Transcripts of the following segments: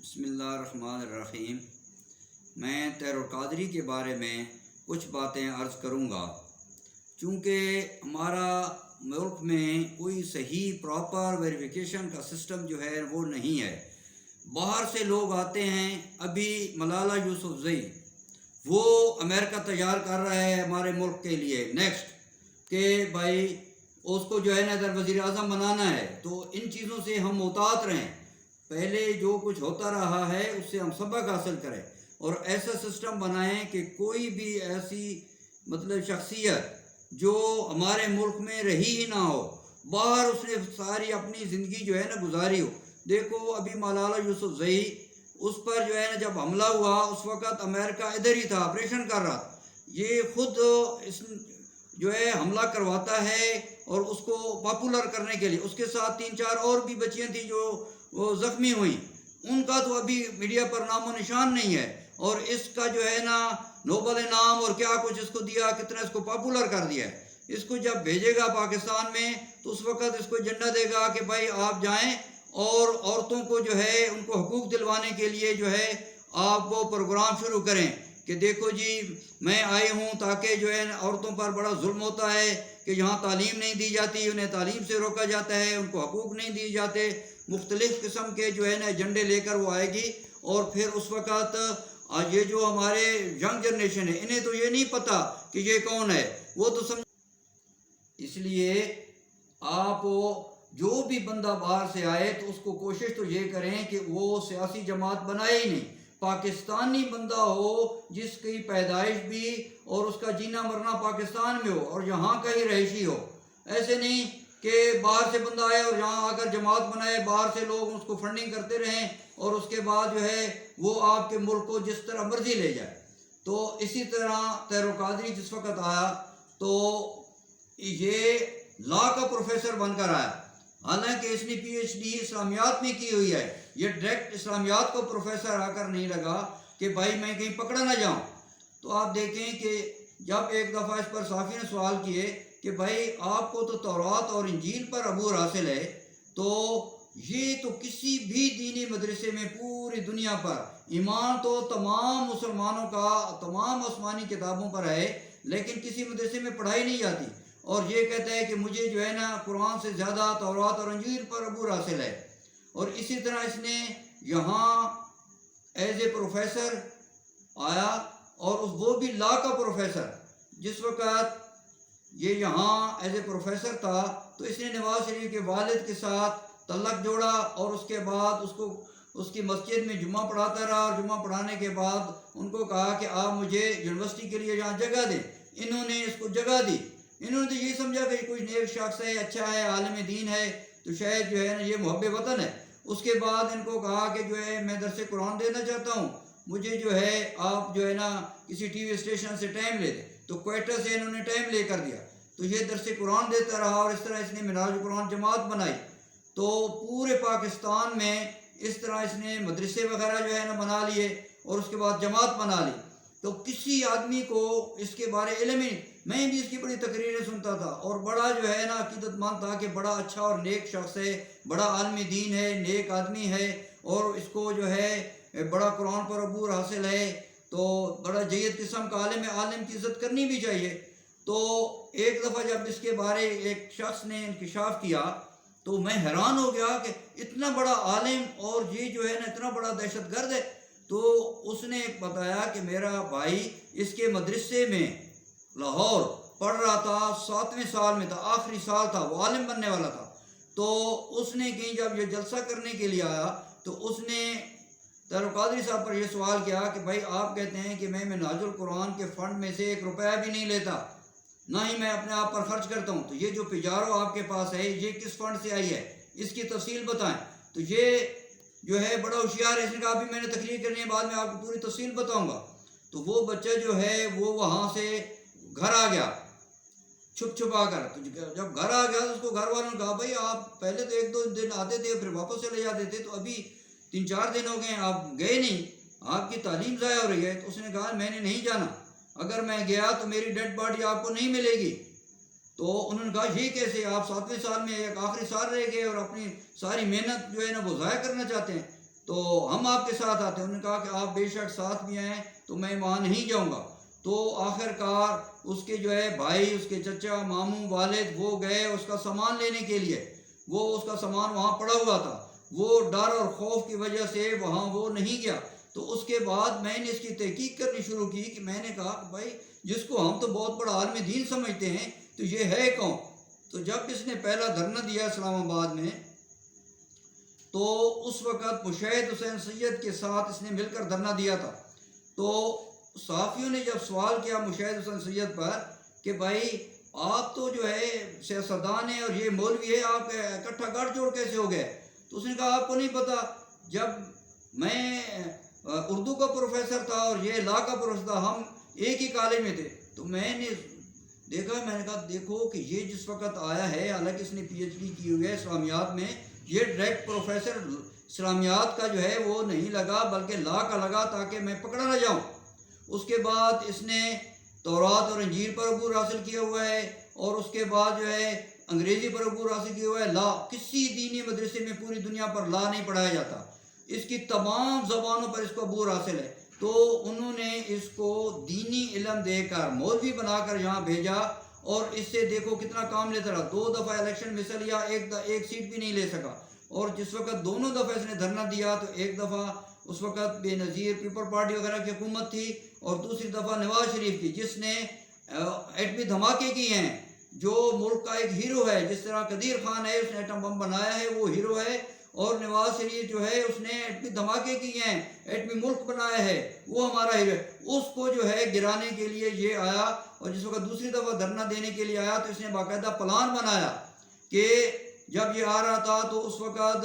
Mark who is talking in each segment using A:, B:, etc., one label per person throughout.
A: بسم اللہ الرحمن الرحیم۔ میں طاہر القادری کے بارے میں کچھ باتیں عرض کروں گا۔ چونکہ ہمارا ملک میں کوئی صحیح پراپر ویریفیکیشن کا سسٹم جو ہے وہ نہیں ہے، باہر سے لوگ آتے ہیں۔ ابھی ملالہ یوسفزئی وہ امریکہ تیار کر رہا ہے ہمارے ملک کے لیے نیکسٹ، کہ بھائی اس کو جو ہے نا ادھر وزیر اعظم بنانا ہے۔ تو ان چیزوں سے ہم محتاط رہیں، پہلے جو کچھ ہوتا رہا ہے اس سے ہم سبق حاصل کریں اور ایسا سسٹم بنائیں کہ کوئی بھی ایسی شخصیت جو ہمارے ملک میں رہی ہی نہ ہو، باہر اس نے ساری اپنی زندگی جو ہے نا گزاری ہو۔ دیکھو ابھی ملالہ یوسفزئی، اس پر جو ہے نا جب حملہ ہوا اس وقت امریکہ ادھر ہی تھا، آپریشن کر رہا تھا۔ یہ خود اس جو ہے حملہ کرواتا ہے اور اس کو پاپولر کرنے کے لیے، اس کے ساتھ 3-4 اور بھی بچیاں تھیں جو وہ زخمی ہوئیں، ان کا تو ابھی میڈیا پر نام و نشان نہیں ہے۔ اور اس کا جو ہے نا نوبل انعام اور کیا کچھ اس کو دیا، کتنا اس کو پاپولر کر دیا ہے۔ اس کو جب بھیجے گا پاکستان میں تو اس وقت اس کو ایجنڈا دے گا کہ بھائی آپ جائیں اور عورتوں کو جو ہے ان کو حقوق دلوانے کے لیے جو ہے آپ وہ پروگرام شروع کریں کہ دیکھو جی میں آئی ہوں تاکہ جو ہے عورتوں پر بڑا ظلم ہوتا ہے کہ یہاں تعلیم نہیں دی جاتی، انہیں تعلیم سے روکا جاتا ہے، ان کو حقوق نہیں دیے جاتے۔ مختلف قسم کے جو ہے نا ایجنڈے لے کر وہ آئے گی۔ اور پھر اس وقت یہ جو ہمارے ینگ جنریشن ہے انہیں تو یہ نہیں پتہ کہ یہ کون ہے، وہ تو سمجھ۔ اس لیے آپ جو بھی بندہ باہر سے آئے تو اس کو کوشش تو یہ کریں کہ وہ سیاسی جماعت بنائے ہی نہیں، پاکستانی بندہ ہو جس کی پیدائش بھی اور اس کا جینا مرنا پاکستان میں ہو اور یہاں کا ہی رہائشی ہو۔ ایسے نہیں کہ باہر سے بندہ آئے اور یہاں آ کر جماعت بنائے، باہر سے لوگ اس کو فنڈنگ کرتے رہیں اور اس کے بعد جو ہے وہ آپ کے ملک کو جس طرح مرضی لے جائے۔ تو اسی طرح طاہر القادری جس وقت آیا تو یہ لا کا پروفیسر بن کر آیا، حالانکہ اس نے پی ایچ ڈی اسلامیات میں کی ہوئی ہے۔ یہ ڈائریکٹ اسلامیات کو پروفیسر آ کر نہیں لگا کہ بھائی میں کہیں پکڑا نہ جاؤں۔ تو آپ دیکھیں کہ جب ایک دفعہ اس پر صحافی نے سوال کیے کہ بھائی آپ کو تو تورات اور انجیل پر عبور حاصل ہے، تو یہ تو کسی بھی دینی مدرسے میں پوری دنیا پر ایمان تو تمام مسلمانوں کا تمام آسمانی کتابوں پر ہے، لیکن کسی مدرسے میں پڑھائی نہیں جاتی۔ اور یہ کہتا ہے کہ مجھے جو ہے نا قرآن سے زیادہ تورات اور انجیل پر عبور حاصل ہے۔ اور اسی طرح اس نے یہاں ایز اے پروفیسر آیا اور وہ بھی لا کا پروفیسر۔ جس وقت یہ یہاں ایز اے پروفیسر تھا تو اس نے نواز شریف کے والد کے ساتھ تعلق جوڑا اور اس کے بعد اس کی مسجد میں جمعہ پڑھاتا رہا، اور جمعہ پڑھانے کے بعد ان کو کہا کہ آپ مجھے یونیورسٹی کے لیے یہاں جگہ دیں۔ انہوں نے اس کو جگہ دی۔ انہوں نے تو یہ سمجھا کہ کوئی نیک شخص ہے، اچھا ہے، عالم دین ہے، تو شاید جو ہے نا یہ محب وطن ہے۔ اس کے بعد ان کو کہا کہ جو ہے میں درس قرآن دینا چاہتا ہوں، مجھے جو ہے آپ جو ہے نا کسی ٹی وی اسٹیشن سے ٹائم لے دیں۔ تو کوئٹہ سے انہوں نے ٹائم لے کر دیا، تو یہ درس قرآن دیتا رہا اور اس طرح اس نے منہاج القرآن جماعت بنائی۔ تو پورے پاکستان میں اس طرح اس نے مدرسے وغیرہ جو ہے نا بنا لیے اور اس کے بعد جماعت بنا لی۔ تو کسی آدمی کو اس کے بارے علم ہی نہیں۔ میں بھی اس کی بڑی تقریریں سنتا تھا اور بڑا جو ہے نا عقیدت مند تھا کہ بڑا اچھا اور نیک شخص ہے، بڑا عالم دین ہے، نیک آدمی ہے، اور اس کو جو ہے بڑا قرآن پر عبور حاصل ہے، تو بڑا جید قسم کا عالم ہے، عالم کی عزت کرنی بھی چاہیے۔ تو ایک دفعہ جب اس کے بارے ایک شخص نے انکشاف کیا تو میں حیران ہو گیا کہ اتنا بڑا عالم اور یہ جو ہے نا اتنا بڑا دہشت گرد ہے۔ تو اس نے بتایا کہ میرا بھائی اس کے مدرسے میں لاہور پڑھ رہا تھا، 7ویں سال میں تھا، آخری سال تھا، وہ عالم بننے والا تھا۔ تو اس نے کہیں جب یہ جلسہ کرنے کے لیے آیا تو اس نے طاہر القادری صاحب پر یہ سوال کیا کہ بھائی آپ کہتے ہیں کہ میں منہاج القرآن کے فنڈ میں سے 1 روپیہ بھی نہیں لیتا، نہ ہی میں اپنے آپ پر خرچ کرتا ہوں، تو یہ جو پیجارو آپ کے پاس ہے یہ کس فنڈ سے آئی ہے، اس کی تفصیل بتائیں۔ تو یہ جو ہے بڑا ہوشیار ہے، اس نے کہا ابھی میں نے تقریر کرنی ہے، بعد میں آپ کو پوری تفصیل بتاؤں گا۔ تو وہ بچہ جو ہے وہ وہاں سے گھر آ گیا چھپ چھپا کر۔ تو جب گھر آ گیا تو اس کو گھر والوں نے کہا بھائی آپ پہلے تو 1-2 دن آتے تھے پھر واپس چلے جاتے تھے، تو ابھی 3-4 دن ہو گئے آپ گئے نہیں، آپ کی تعلیم ضائع ہو رہی ہے۔ تو اس نے کہا میں نے نہیں جانا، اگر میں گیا تو میری ڈیڈ باڈی آپ کو نہیں ملے گی۔ تو انہوں نے کہا یہ کیسے، آپ 7ویں سال میں ایک آخری سال رہ گئے اور اپنی ساری محنت جو ہے نا وہ ضائع کرنا چاہتے ہیں۔ تو ہم آپ کے ساتھ آتے ہیں. انہوں نے کہا کہ آپ بے شک ساتھ بھی آئیں تو میں وہاں نہیں جاؤں گا. تو آخر کار اس کے جو ہے بھائی، اس کے چچا، ماموں، والد وہ گئے اس کا سامان لینے کے لیے. وہ اس کا سامان وہاں پڑا ہوا تھا. وہ ڈر اور خوف کی وجہ سے وہاں وہ نہیں گیا. تو اس کے بعد میں نے اس کی تحقیق کرنی شروع کی کہ میں نے کہا کہ بھائی جس کو ہم تو بہت بڑا عالم دین سمجھتے ہیں تو یہ ہے کون؟ تو جب اس نے پہلا دھرنا دیا اسلام آباد میں تو اس وقت مشاہد حسین سید کے ساتھ اس نے مل کر دھرنا دیا تھا. تو صحافیوں نے جب سوال کیا مشاہد حسین سید پر کہ بھائی آپ تو جو ہے سیاستدان ہیں اور یہ مولوی ہے، آپ اکٹھا گٹھ جوڑ کیسے ہو گئے؟ تو اس نے کہا آپ کو نہیں پتا، جب میں اردو کا پروفیسر تھا اور یہ لا کا پروفیسر تھا، ہم ایک ہی کالج میں تھے. تو میں نے دیکھا، میں نے کہا دیکھو کہ یہ جس وقت آیا ہے، حالانکہ اس نے پی ایچ ڈی کی ہوئی ہے اسلامیات میں، یہ ڈائریکٹ پروفیسر اسلامیات کا جو ہے وہ نہیں لگا بلکہ لا کا لگا تاکہ میں پکڑا نہ جاؤں. اس کے بعد اس نے تورات اور انجیل پر عبور حاصل کیا ہوا ہے، اور اس کے بعد جو ہے انگریزی پر عبور حاصل کیا ہوا ہے. لا کسی دینی مدرسے میں پوری دنیا پر لا نہیں پڑھایا جاتا، اس کی تمام زبانوں پر اس کو عبور حاصل ہے. تو انہوں نے اس کو دینی علم دے کر مولوی بنا کر یہاں بھیجا، اور اس سے دیکھو کتنا کام لیتا رہا. 2 دفعہ الیکشن میں حصہ لیا، ایک سیٹ بھی نہیں لے سکا. اور جس وقت دونوں دفعہ اس نے دھرنا دیا تو ایک دفعہ اس وقت بے نظیر پیپل پارٹی وغیرہ کی حکومت تھی، اور دوسری دفعہ نواز شریف کی جس نے ایٹمی دھماکے کیے ہیں، جو ملک کا ایک ہیرو ہے. جس طرح قدیر خان ہے، اس نے ایٹم بم بنایا ہے، وہ ہیرو ہے. اور نواز شریف جو ہے اس نے ایٹمی دھماکے کیے ہیں، ایٹمی ملک بنایا ہے، وہ ہمارا ہیرو ہے. اس کو جو ہے گرانے کے لیے یہ آیا. اور جس وقت دوسری دفعہ دھرنا دینے کے لیے آیا تو اس نے باقاعدہ پلان بنایا کہ جب یہ آ رہا تھا تو اس وقت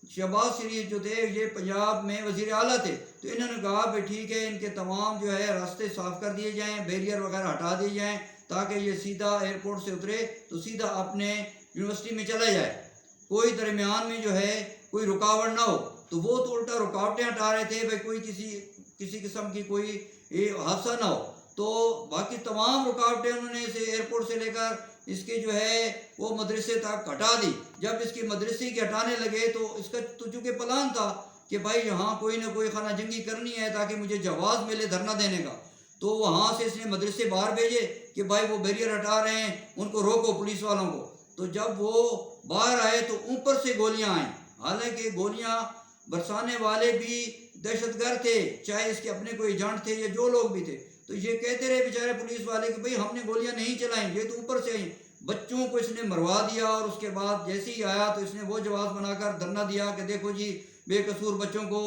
A: شہباز شریف جو تھے یہ پنجاب میں وزیر اعلیٰ تھے. تو انہوں نے کہا کہ ٹھیک ہے، ان کے تمام جو ہے راستے صاف کر دیے جائیں، بیریئر وغیرہ ہٹا دیے جائیں تاکہ یہ سیدھا ایئرپورٹ سے اترے تو سیدھا اپنے یونیورسٹی میں چلا جائے، کوئی درمیان میں جو ہے کوئی رکاوٹ نہ ہو. تو وہ تو الٹا رکاوٹیں ہٹا رہے تھے بھائی کوئی کسی قسم کی کوئی حادثہ نہ ہو. تو باقی تمام رکاوٹیں انہوں نے اسے ایئرپورٹ سے لے کر اس کے جو ہے وہ مدرسے تک ہٹا دی. جب اس کی مدرسے کی ہٹانے لگے تو اس کا تو چونکہ پلان تھا کہ بھائی یہاں کوئی نہ کوئی خانہ جنگی کرنی ہے تاکہ مجھے جواز ملے دھرنا دینے کا. تو وہاں سے اس نے مدرسے باہر بھیجے کہ بھائی وہ بیریئر ہٹا رہے ہیں، ان کو روکو پولیس والوں کو. تو جب وہ باہر آئے تو اوپر سے گولیاں آئیں. حالانکہ گولیاں برسانے والے بھی دہشت گرد تھے، چاہے اس کے اپنے کوئی ایجنٹ تھے یا جو لوگ بھی تھے. تو یہ کہتے رہے بیچارے پولیس والے کہ بھئی ہم نے گولیاں نہیں چلائیں، یہ تو اوپر سے آئیں. بچوں کو اس نے مروا دیا. اور اس کے بعد جیسے ہی آیا تو اس نے وہ جواز بنا کر دھرنا دیا کہ دیکھو جی بے قصور بچوں کو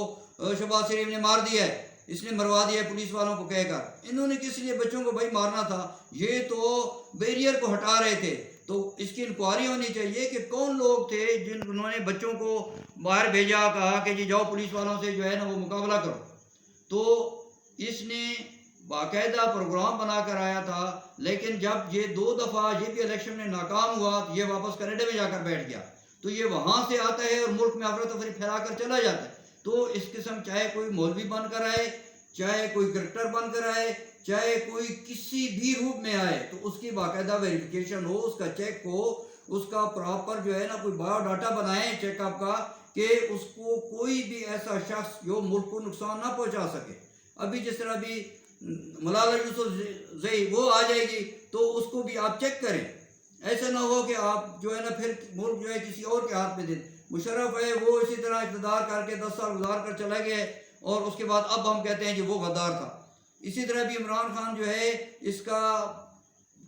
A: شہباز شریف نے مار دیا ہے، اس نے مروا دیا ہے پولیس والوں کو کہہ کر. انہوں نے کس لیے بچوں کو بھائی مارنا تھا؟ یہ تو بیریئر کو ہٹا رہے تھے. تو اس کی انکوائری ہونی چاہیے کہ کون لوگ تھے جنہوں نے بچوں کو باہر بھیجا، کہا کہ جی جاؤ پولیس والوں سے جو ہے نا وہ مقابلہ کرو. تو اس نے باقاعدہ پروگرام بنا کر آیا تھا. لیکن جب یہ 2 دفعہ یہ بھی الیکشن میں ناکام ہوا تو یہ واپس کینیڈا میں جا کر بیٹھ گیا. تو یہ وہاں سے آتا ہے اور ملک میں افراتفری پھیلا کر چلا جاتا ہے. تو اس قسم چاہے کوئی مولوی بن کر آئے، چاہے کوئی کرکٹر بن کر آئے، چاہے کوئی کسی بھی روپ میں آئے، تو اس کی باقاعدہ ویریفیکیشن ہو، اس کا چیک ہو، اس کا پراپر جو ہے نا کوئی بایو ڈاٹا بنائیں چیک اپ کا کہ اس کو کوئی بھی ایسا شخص جو ملک کو نقصان نہ پہنچا سکے. ابھی جس طرح بھی ملالہ یوسفزئی وہ آ جائے گی تو اس کو بھی آپ چیک کریں. ایسا نہ ہو کہ آپ جو ہے نا پھر ملک جو ہے کسی اور کے ہاتھ میں دیں. مشرف ہے وہ اسی طرح اقتدار کر کے 10 سال گزار کر چلا گیا اور اس کے بعد اب ہم کہتے ہیں کہ وہ غدار تھا. اسی طرح بھی عمران خان جو ہے اس کا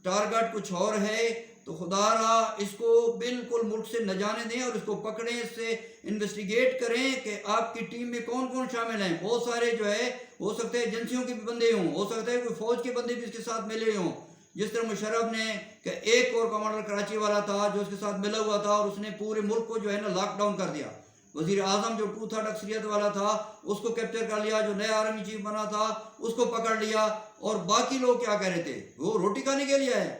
A: ٹارگٹ کچھ اور ہے. تو خدا را اس کو بالکل ملک سے نہ جانے دیں اور اس کو پکڑیں، اس سے انویسٹیگیٹ کریں کہ آپ کی ٹیم میں کون کون شامل ہیں. بہت سارے جو ہے ہو سکتے ہیں ایجنسیوں کے بھی بندے ہوں، ہو سکتا ہے کوئی فوج کے بندے بھی اس کے ساتھ ملے ہوں. جس طرح مشرف نے کہ ایک اور کمانڈر کراچی والا تھا جو اس کے ساتھ ملا ہوا تھا اور اس نے پورے ملک کو جو ہے نا لاک ڈاؤن کر دیا. وزیر اعظم جو 2/3 اکثریت والا تھا اس کو کیپچر کر لیا، جو نیا آرمی چیف بنا تھا اس کو پکڑ لیا. اور باقی لوگ کیا کہہ رہے تھے؟ وہ روٹی کھانے کے لیے آئے،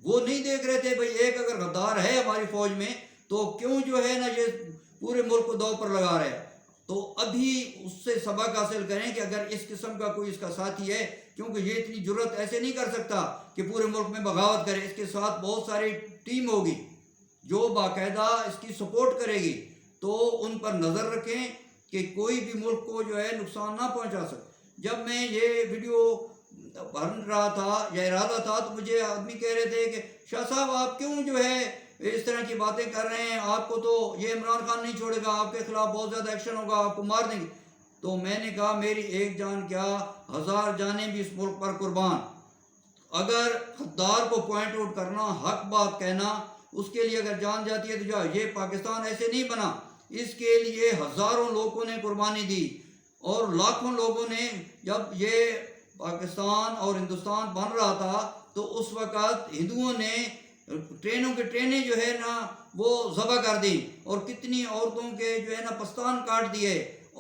A: وہ نہیں دیکھ رہے تھے بھئی ایک اگر غدار ہے ہماری فوج میں تو کیوں جو ہے نا یہ پورے ملک کو دو پر لگا رہے ہیں. تو ابھی اس سے سبق حاصل کریں کہ اگر اس قسم کا کوئی اس کا ساتھی ہے، کیونکہ یہ اتنی جرت ایسے نہیں کر سکتا کہ پورے ملک میں بغاوت کرے. اس کے ساتھ بہت ساری ٹیم ہوگی جو باقاعدہ اس کی سپورٹ کرے گی. تو ان پر نظر رکھیں کہ کوئی بھی ملک کو جو ہے نقصان نہ پہنچا سکے۔ جب میں یہ ویڈیو بن رہا تھا یا ارادہ تھا تو مجھے آدمی کہہ رہے تھے کہ شاہ صاحب آپ کیوں جو ہے اس طرح کی باتیں کر رہے ہیں، آپ کو تو یہ عمران خان نہیں چھوڑے گا، آپ کے خلاف بہت زیادہ ایکشن ہوگا، آپ کو مار دیں گے۔ تو میں نے کہا میری ایک جان کیا 1000 جانیں بھی اس ملک پر قربان۔ اگر غدار کو پوائنٹ آؤٹ کرنا، حق بات کہنا، اس کے لیے اگر جان جاتی ہے تو جا، یہ پاکستان ایسے نہیں بنا، اس کے لیے ہزاروں لوگوں نے قربانی دی اور لاکھوں لوگوں نے۔ جب یہ پاکستان اور ہندوستان بن رہا تھا تو اس وقت ہندوؤں نے ٹرینوں کے ٹرینیں جو ہے نا وہ ذبح کر دی اور کتنی عورتوں کے جو ہے نا پستان کاٹ دیے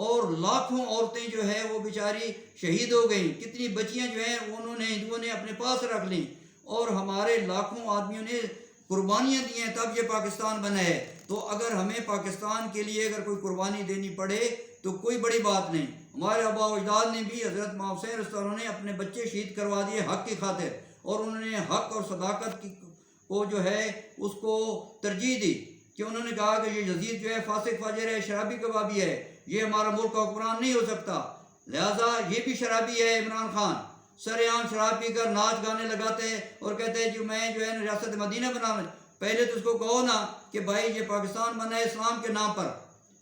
A: اور لاکھوں عورتیں جو ہے وہ بیچاری شہید ہو گئیں، کتنی بچیاں جو ہیں انہوں نے ہندوؤں نے اپنے پاس رکھ لیں اور ہمارے لاکھوں آدمیوں نے قربانیاں دی ہیں، تب یہ پاکستان بنا ہے۔ تو اگر ہمیں پاکستان کے لیے اگر کوئی قربانی دینی پڑے تو کوئی بڑی بات نہیں۔ ہمارے آباء و اجداد نے بھی، حضرت امام حسین رضی اللہ عنہ نے اپنے بچے شہید کروا دیے حق کی خاطر، اور انہوں نے حق اور صداقت کو جو ہے اس کو ترجیح دی کہ انہوں نے کہا کہ یہ یزید جو ہے فاسق فاجر ہے، شرابی کبابی ہے، یہ ہمارا ملک کا حکمران نہیں ہو سکتا، لہٰذا یہ بھی شرابی ہے عمران خان، سر عام شراب پی کر ناچ گانے لگاتے ہیں اور کہتے ہیں جو میں جو ہے ریاست مدینہ بنانا۔ پہلے تو اس کو کہو نا کہ بھائی یہ پاکستان بنا ہے اسلام کے نام پر،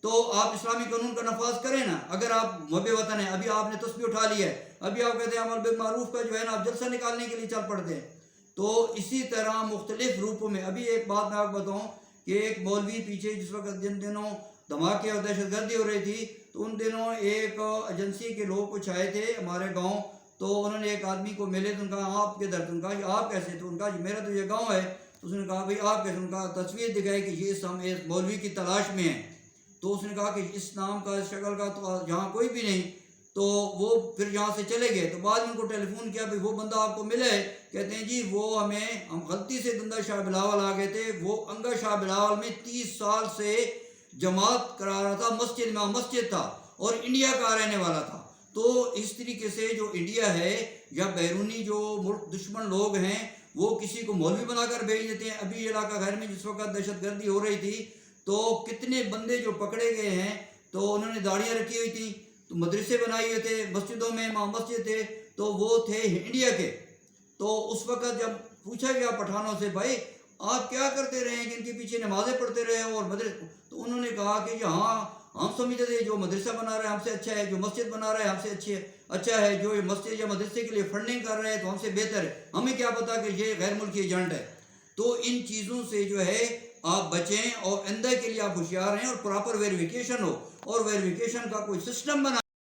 A: تو آپ اسلامی قانون کا نفاذ کریں نا۔ اگر آپ محب وطن ہیں، ابھی آپ نے تسبیح اٹھا لی ہے، ابھی آپ کہتے ہیں امر بالمعروف کا جو ہے نا آپ جلسہ نکالنے کے لیے چل پڑتے ہیں۔ تو اسی طرح مختلف روپوں میں، ابھی ایک بات میں آپ کو بتاؤں کہ ایک مولوی پیچھے جس وقت جن دنوں دھماکے اور دہشت گردی ہو رہی تھی تو ان دنوں ایک ایجنسی کے لوگ کچھ آئے تھے ہمارے گاؤں، تو انہوں نے ایک آدمی کو ملے تو ان کا آپ کے در، ان کا آپ کیسے؟ تو ان کا میرا تو یہ گاؤں ہے۔ تو اس نے کہا بھئی آپ کیسے؟ ان کا تصویر دکھائی کہ یہ ہم ایک مولوی کی تلاش میں ہیں۔ تو اس نے کہا کہ اس نام کا، اس شکل کا تو یہاں کوئی بھی نہیں۔ تو وہ پھر یہاں سے چلے گئے، تو بعد میں ان کو ٹیلی فون کیا بھئی وہ بندہ آپ کو ملا ہے؟ کہتے ہیں جی وہ ہم غلطی سے دندہ شاہ بلاول آ گئے تھے، وہ انگا شاہ بلاول میں 30 سال سے جماعت کرا رہا تھا، مسجد میں مسجد تھا اور انڈیا کا رہنے والا تھا۔ تو اس طریقے سے جو انڈیا ہے یا بیرونی جو ملک دشمن لوگ ہیں وہ کسی کو مولوی بنا کر بھیج دیتے ہیں۔ ابھی علاقہ غیر میں جس وقت دہشت گردی ہو رہی تھی تو کتنے بندے جو پکڑے گئے ہیں تو انہوں نے داڑیاں رکھی ہوئی تھیں، تو مدرسے بنائے ہوئے تھے، مسجدوں میں امام مسجد تھے، تو وہ تھے انڈیا کے۔ تو اس وقت جب پوچھا گیا پٹھانوں سے بھائی آپ کیا کرتے رہے ہیں کہ ان کے پیچھے نمازیں پڑھتے رہے اور مدرسے، تو انہوں نے کہا کہ یہاں ہم سمجھتے تھے جو مدرسہ بنا رہا ہے ہم سے اچھا ہے، جو مسجد بنا رہا ہے ہم سے اچھا ہے، جو مسجد یا مدرسے کے لیے فنڈنگ کر رہے ہیں تو ہم سے بہتر ہے، ہمیں کیا پتا کہ یہ غیر ملکی ایجنٹ ہے۔ تو ان چیزوں سے جو ہے آپ بچیں اور آئندہ کے لیے آپ ہوشیار ہیں اور پراپر ویریفیکیشن ہو اور ویریفیکیشن کا کوئی سسٹم بنا